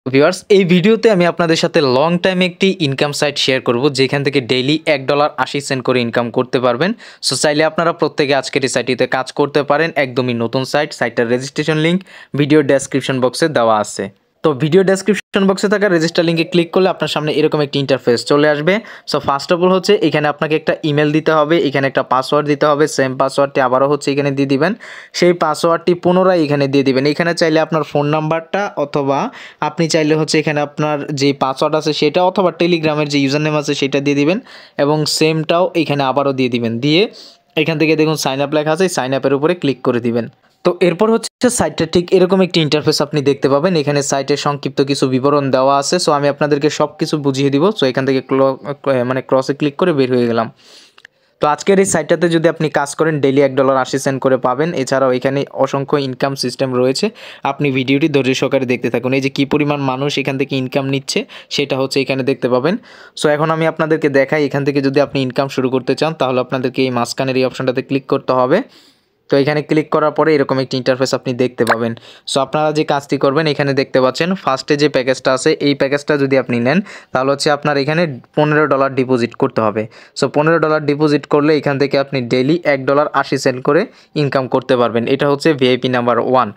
Viewers এই ভিডিওতে আমি আপনাদের সাথে লং টাইম একটি ইনকাম সাইট শেয়ার করব যেখান থেকে ডেইলি $1.80 করে ইনকাম করতে পারবেন। সো চাইলে আপনারা প্রত্যেকে আজকের এই সাইটটিতে কাজ করতে পারেন। একদমই নতুন সাইটটার রেজিস্ট্রেশন লিঙ্ক ভিডিও ডেসক্রিপশন বক্সে দেওয়া আছে। তো ভিডিও ডেসক্রিপশন বক্সে থাকা রেজিস্টার লিঙ্কে ক্লিক করলে আপনার সামনে এরকম একটি ইন্টারফেস চলে আসবে। সো ফার্স্ট অফ অল হচ্ছে এখানে আপনাকে একটা ইমেল দিতে হবে, এখানে একটা পাসওয়ার্ড দিতে হবে। সেম পাসওয়ার্ডটি আবারও হচ্ছে এখানে দিয়ে দিবেন। সেই পাসওয়ার্ডটি পুনরায় এখানে দিয়ে দিবেন। এখানে চাইলে আপনার ফোন নাম্বারটা অথবা আপনি চাইলে হচ্ছে এখানে আপনার যে পাসওয়ার্ড আছে সেটা অথবা টেলিগ্রামের যে ইউজার নেম আছে সেটা দিয়ে দিবেন এবং সেমটাও এখানে আবারও দিয়ে দিবেন। দিয়ে এখান থেকে দেখুন সাইন আপ লেখা আছে, সাইন আপের উপরে ক্লিক করে দিবেন। তো এরপর হচ্ছে সাইটটা ঠিক এরকম একটি ইন্টারফেস আপনি দেখতে পাবেন। এখানে সাইটের সংক্ষিপ্ত কিছু বিবরণ দেওয়া আছে। সো আমি আপনাদেরকে সব কিছু বুঝিয়ে দিব। সো এখান থেকে ক্রসে ক্লিক করে বের হয়ে গেলাম। তো আজকের এই সাইটটাতে যদি আপনি কাজ করেন ডেইলি $1.80 করে পাবেন। এছাড়াও এখানে অসংখ্য ইনকাম সিস্টেম রয়েছে। আপনি ভিডিওটি ধৈর্য সহকারে দেখতে থাকুন। এই যে কী পরিমাণ মানুষ এখান থেকে ইনকাম নিচ্ছে সেটা হচ্ছে এখানে দেখতে পাবেন। সো এখন আমি আপনাদেরকে দেখাই এখান থেকে যদি আপনি ইনকাম শুরু করতে চান তাহলে আপনাদেরকে এই মাঝখানের এই অপশনটাতে ক্লিক করতে হবে। তো এখানে ক্লিক করার পরে এরকম একটি ইন্টারফেস আপনি দেখতে পাবেন। সো আপনারা যে কাজটি করবেন এখানে দেখতে পাচ্ছেন ফার্স্টে যে প্যাকেজটা আছে এই প্যাকেজটা যদি আপনি নেন তাহলে হচ্ছে আপনার এখানে $15 ডিপোজিট করতে হবে। সো $15 ডিপোজিট করলে এখান থেকে আপনি ডেইলি $1.80 করে ইনকাম করতে পারবেন। এটা হচ্ছে ভিআইপি নাম্বার 1।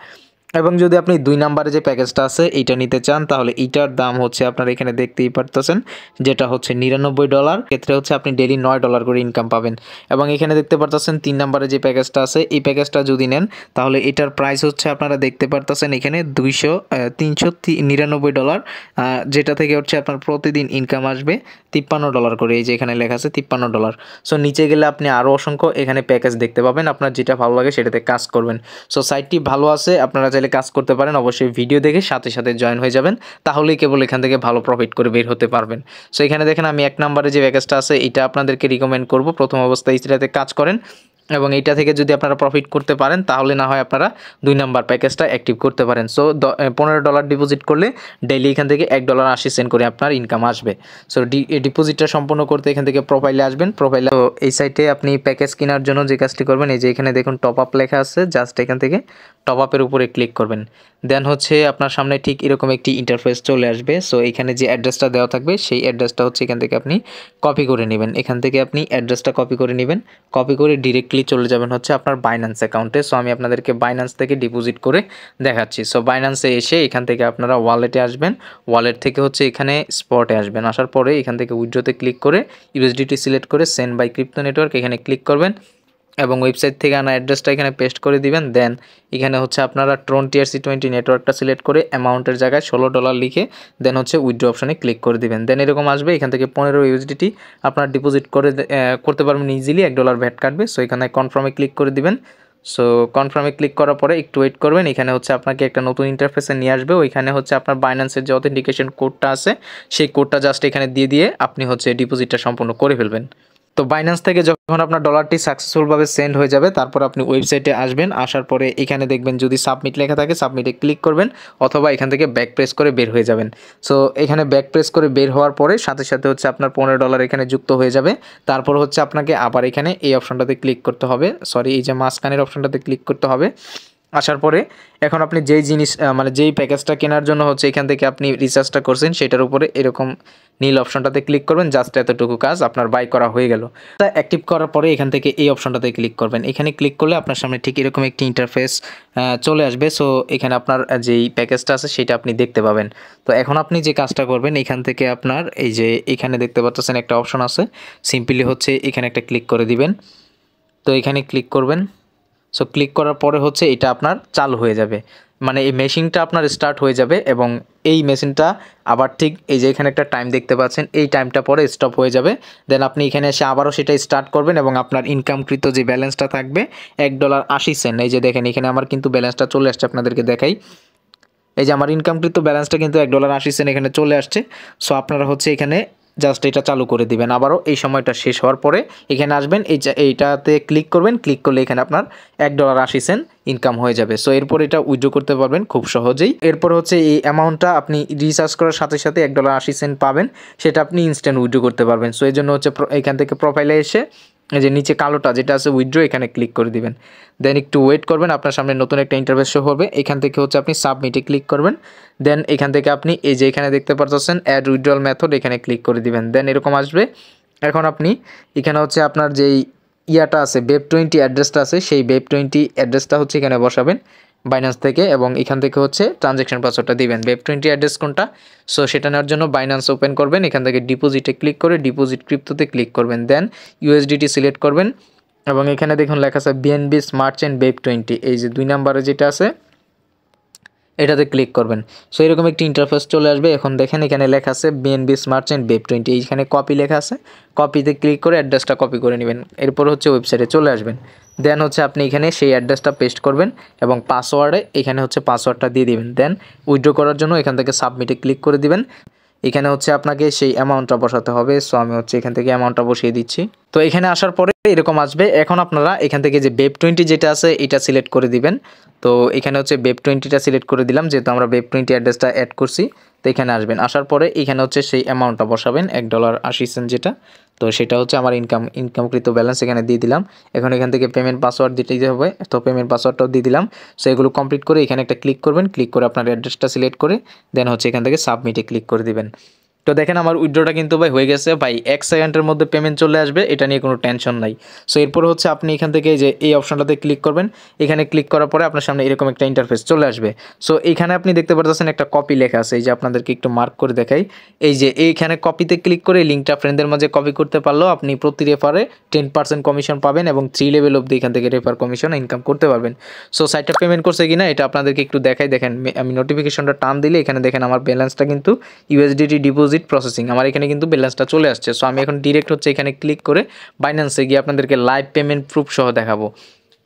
এবং যদি আপনি 2 নাম্বারে যে প্যাকেজটা আছে এইটা নিতে চান তাহলে এইটার দাম হচ্ছে আপনারা এখানে দেখতেই পারতেছেন, যেটা হচ্ছে $99। ক্ষেত্রে হচ্ছে আপনি ডেইলি $9 করে ইনকাম পাবেন। এবং এখানে দেখতে পারতেছেন 3 নাম্বারে যে প্যাকেজটা আছে এই প্যাকেজটা যদি নেন তাহলে এটার প্রাইস হচ্ছে আপনারা দেখতে পারতেছেন এখানে $399, যেটা থেকে হচ্ছে আপনার প্রতিদিন ইনকাম আসবে $53 করে। এই যে এখানে লেখা আছে $53। সো নিচে গেলে আপনি আরও অসংখ্য এখানে প্যাকেজ দেখতে পাবেন। আপনার যেটা ভালো লাগে সেটাতে কাজ করবেন। সো সাইটটি ভালো আছে, আপনারা চাইলে কাজ করতে পারেন। অবশ্যই ভিডিও দেখে সাথে সাথে জয়েন হয়ে যাবেন, তাহলেই কেবল এখান থেকে ভালো প্রফিট করে বের হতে পারবেন। সো এখানে দেখেন আমি 1 নাম্বারে যে প্যাকেজটা আছে এটা আপনাদেরকে রিকমেন্ড করব। প্রথম অবস্থায় এটাতে কাজ করেন এবং এইটা থেকে যদি আপনারা প্রফিট করতে পারেন তাহলে না হয় আপনারা 2 নাম্বার প্যাকেজটা অ্যাক্টিভ করতে পারেন। সো $15 ডিপোজিট করলে ডেইলি এখান থেকে $1.80 করে আপনার ইনকাম আসবে। সো ডিপোজিটটা সম্পূর্ণ করতে এখান থেকে প্রোফাইলে আসবেন। প্রোফাইলে তো এই সাইটে আপনি প্যাকেজ কেনার জন্য যে কাজটি করবেন এই যে এখানে দেখুন টপ আপ লেখা আছে, জাস্ট এখান থেকে টপ আপের উপরে ক্লিক করবেন। দেন হচ্ছে আপনার সামনে ঠিক এরকম একটি ইন্টারফেস চলে আসবে। সো এখানে যে অ্যাড্রেসটা দেওয়া থাকবে সেই অ্যাড্রেসটা হচ্ছে এখান থেকে আপনি কপি করে নেবেন। এখান থেকে আপনি অ্যাড্রেসটা কপি করে নেবেন। কপি করে ডিরেক্টলি চলে যাবেন হচ্ছে আপনার বাইন্যান্স অ্যাকাউন্টে। সো আমি আপনাদেরকে বাইন্যান্স থেকে ডিপোজিট করে দেখাচ্ছি। সো বাইন্যান্সে এসে এখান থেকে আপনারা ওয়ালেটে আসবেন। ওয়ালেট থেকে হচ্ছে এখানে স্পটে আসবেন। আসার পরে এখান থেকে উইথড্রোতে ক্লিক করে ইউএসডিটি সিলেক্ট করে সেন্ড বাই ক্রিপ্টো নেটওয়ার্ক এখানে ক্লিক করবেন এবং ওয়েবসাইট থেকে আনা অ্যাড্রেসটা এখানে পেস্ট করে দিবেন। দেন এখানে হচ্ছে আপনারা ট্রন TRC20 নেটওয়ার্কটা সিলেক্ট করে অ্যামাউন্টের জায়গায় $16 লিখে দেন হচ্ছে উইথড্র অপশনে ক্লিক করে দিবেন। দেন এরকম আসবে, এখান থেকে 15 ইউএসডিটি আপনার ডিপোজিট করতে পারবেন ইজিলি। $1 ভ্যাট কাটবে। সো এখানে কনফার্মে ক্লিক করে দিবেন। সো কনফার্মে ক্লিক করার পরে একটু ওয়েট করবেন। এখানে হচ্ছে আপনাকে একটা নতুন ইন্টারফেসে নিয়ে আসবে। ওইখানে হচ্ছে আপনার বাইন্যান্সের যে অথেন্টিকেশন কোডটা আছে সেই কোডটা জাস্ট এখানে দিয়ে আপনি হচ্ছে ডিপোজিটটা সম্পূর্ণ করে ফেলবেন। তো বাইন্যান্স থেকে যখন আপনার ডলারটি সাকসেসফুলভাবে সেন্ড হয়ে যাবে তারপর আপনি ওয়েবসাইটে আসবেন। আসার পরে এখানে দেখবেন যদি সাবমিট লেখা থাকে সাবমিটে ক্লিক করবেন অথবা এখান থেকে ব্যাক প্রেস করে বের হয়ে যাবেন। সো এখানে ব্যাক প্রেস করে বের হওয়ার পরে সাথে সাথে হচ্ছে আপনার $15 এখানে যুক্ত হয়ে যাবে। তারপর হচ্ছে আপনাকে আবার এখানে এই অপশনটাতে ক্লিক করতে হবে, এই যে মাঝখানের অপশনটাতে ক্লিক করতে হবে। আসার পরে এখন আপনি যেই জিনিস যেই প্যাকেজটা কেনার জন্য হচ্ছে এখান থেকে আপনি রিচার্জটা করছেন সেটার উপরে এরকম নীল অপশনটাতে ক্লিক করবেন। জাস্ট এতটুকু কাজ আপনার বাই করা হয়ে গেল। তা অ্যাক্টিভ করার পরে এখান থেকে এই অপশনটাতে ক্লিক করবেন। এখানে ক্লিক করলে আপনার সামনে ঠিক এরকম একটি ইন্টারফেস চলে আসবে। সো এখানে আপনার যেই প্যাকেজটা আছে সেটা আপনি দেখতে পাবেন। তো এখন আপনি যে কাজটা করবেন এখান থেকে আপনার এই যে এখানে দেখতে পাচ্ছেন একটা অপশন আছে, সিম্পলি হচ্ছে এখানে একটা ক্লিক করে দিবেন। তো এখানে ক্লিক করবেন। সো ক্লিক করার পরে হচ্ছে এটা আপনার চালু হয়ে যাবে, মানে এই মেশিনটা আপনার স্টার্ট হয়ে যাবে এবং এই মেশিনটা আবার ঠিক এই যে এখানে একটা টাইম দেখতে পাচ্ছেন এই টাইমটা পরে স্টপ হয়ে যাবে। দেন আপনি এখানে এসে আবারও সেটা স্টার্ট করবেন এবং আপনার ইনকামকৃত যে ব্যালেন্সটা থাকবে $1.80। এই যে দেখেন এখানে আমার কিন্তু ব্যালেন্সটা চলে আসছে, আপনাদেরকে দেখাই। এই যে আমার ইনকামকৃত ব্যালেন্সটা কিন্তু $1.80 এখানে চলে আসছে। সো আপনারা হচ্ছে এখানে জাস্ট এটা চালু করে দিবেন। আবারও এই সময়টা শেষ হওয়ার পরে এখানে আসবেন, এইটাতে ক্লিক করবেন। ক্লিক করলে এখানে আপনার $1.80 ইনকাম হয়ে যাবে। সো এরপর এটা উইথড্র করতে পারবেন খুব সহজেই। এরপর হচ্ছে এই অ্যামাউন্টটা আপনি রিচার্জ করার সাথে সাথে $1.80 পাবেন, সেটা আপনি ইনস্ট্যান্ট উইথড্র করতে পারবেন। সো এই জন্য হচ্ছে এখান থেকে প্রোফাইলে এসে এই যে নিচে কালোটা যেটা আছে উইথড্র, এখানে ক্লিক করে দিবেন। দেন একটু ওয়েট করবেন, আপনার সামনে নতুন একটা ইন্টারফেস শো হবে। এখান থেকে হচ্ছে আপনি সাবমিটে ক্লিক করবেন। দেন এখান থেকে আপনি এই যে এখানে দেখতে পাচ্ছেন অ্যাড উইথড্রল মেথড, এখানে ক্লিক করে দিবেন। দেন এরকম আসবে। এখন আপনি এখানে হচ্ছে আপনার যেই ইয়াটা আছে Web20 অ্যাড্রেসটা আছে, সেই Web20 অ্যাড্রেসটা হচ্ছে এখানে বসাবেন বাইন্যান্স থেকে, এবং এখান থেকে হচ্ছে ট্রানজ্যাকশন পাসওয়ার্ডটা দিবেন। Web20 অ্যাড্রেস কোনটা, সো সেটা নেওয়ার জন্য বাইন্যান্স ওপেন করবেন, এখান থেকে ডিপোজিটে ক্লিক করে ডিপোজিট ক্রিপ্টোতে ক্লিক করবেন। দেন USDT সিলেক্ট করবেন এবং এখানে দেখুন লেখা আছে BNB স্মার্ট চেইন Web20, এই যে 2 নম্বরে যেটা আছে এটাতে ক্লিক করবেন। সো এরকম একটি ইন্টারফেস চলে আসবে। এখন দেখেন এখানে লেখা আছে BNB স্মার্ট চেইন Web20, এইখানে কপি লেখা আছে, কপিতে ক্লিক করে অ্যাড্রেসটা কপি করে নেবেন। এরপর হচ্ছে ওয়েবসাইটে চলে আসবেন। দেন হচ্ছে আপনি এখানে সেই অ্যাড্রেসটা পেস্ট করবেন এবং পাসওয়ার্ডে এখানে হচ্ছে পাসওয়ার্ডটা দিয়ে দিবেন। দেন উইথড্র করার জন্য এখান থেকে সাবমিটে ক্লিক করে দিবেন। এখানে হচ্ছে আপনাকে সেই অ্যামাউন্টটা বসাতে হবে। সো আমি হচ্ছে এখান থেকে অ্যামাউন্টটা বসিয়ে দিচ্ছি। তো এখানে আসার পরে এরকম আসবে। এখন আপনারা এখান থেকে যে Web20 যেটা আছে এটা সিলেক্ট করে দিবেন। তো এখানে হচ্ছে Web20টা সিলেক্ট করে দিলাম, যেহেতু আমরা Web20 অ্যাড্রেসটা অ্যাড করছি। তো এখানে আসবেন, আসার পরে এখানে হচ্ছে সেই অ্যামাউন্টটা বসাবেন $1.80 যেটা। তো সেটা হচ্ছে আমার ইনকামকৃত ব্যালেন্স এখানে দিয়ে দিলাম। এখন এখান থেকে পেমেন্ট পাসওয়ার্ড দিতে হবে, তো পেমেন্ট পাসওয়ার্ডটাও দিয়ে দিলাম। সো এগুলো কমপ্লিট করে এখানে একটা ক্লিক করবেন, ক্লিক করে আপনার অ্যাড্রেসটা সিলেক্ট করে দেন হচ্ছে এখান থেকে সাবমিটে ক্লিক করে দিবেন। তো দেখেন আমার উইথড্রটা কিন্তু ভাই হয়ে গেছে ভাই, 1 সেকেন্ডের মধ্যে পেমেন্ট চলে আসবে, এটা নিয়ে কোনো টেনশন নাই। সো এরপর হচ্ছে আপনি এখান থেকে যে এই অপশনটাতে ক্লিক করবেন, এখানে ক্লিক করার পরে আপনার সামনে এরকম একটা ইন্টারফেস চলে আসবে। সো এখানে আপনি দেখতে পাচ্ছেন একটা কপি লেখা আছে, এই যে আপনাদেরকে একটু মার্ক করে দেখাই। এই যে এইখানে কপিতে ক্লিক করে লিঙ্কটা ফ্রেন্ডদের মাঝে কপি করতে পারলেও আপনি প্রতি রেফারে 10% কমিশন পাবেন এবং 3 লেভেল অবধি এখান থেকে রেফার কমিশন ইনকাম করতে পারবেন। সো সাইটটা পেমেন্ট করছে কিনা এটা আপনাদেরকে একটু দেখাই। দেখেন আমি নোটিফিকেশনটা টান দিলে এখানে দেখেন আমার ব্যালেন্সটা কিন্তু USDT ডিপোজিট প্রসেসিং, আমার এখানে কিন্তু ব্যালেন্সটা চলে আসছে। সো আমি এখন ডিরেক্ট হচ্ছে এখানে ক্লিক করে বাইন্যান্সে গিয়ে আপনাদেরকে লাইভ পেমেন্ট প্রুফ সহ দেখাবো।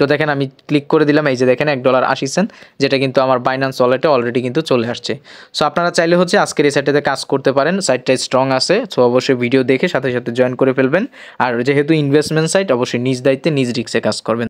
তো দেখেন আমি ক্লিক করে দিলাম, এই যে দেখেন $1.80, যেটা কিন্তু আমার বাইন্যান্স ওয়ালেটে অলরেডি কিন্তু চলে আসছে। সো আপনারা চাইলে হচ্ছে আজকের এই সাইটটাতে কাজ করতে পারেন, সাইটটা স্ট্রং আছে। সো অবশ্যই ভিডিও দেখে সাথে সাথে জয়েন করে ফেলবেন। আর যেহেতু ইনভেস্টমেন্ট সাইট, অবশ্যই নিজ দায়িত্বে নিজ রিস্কে কাজ করবেন।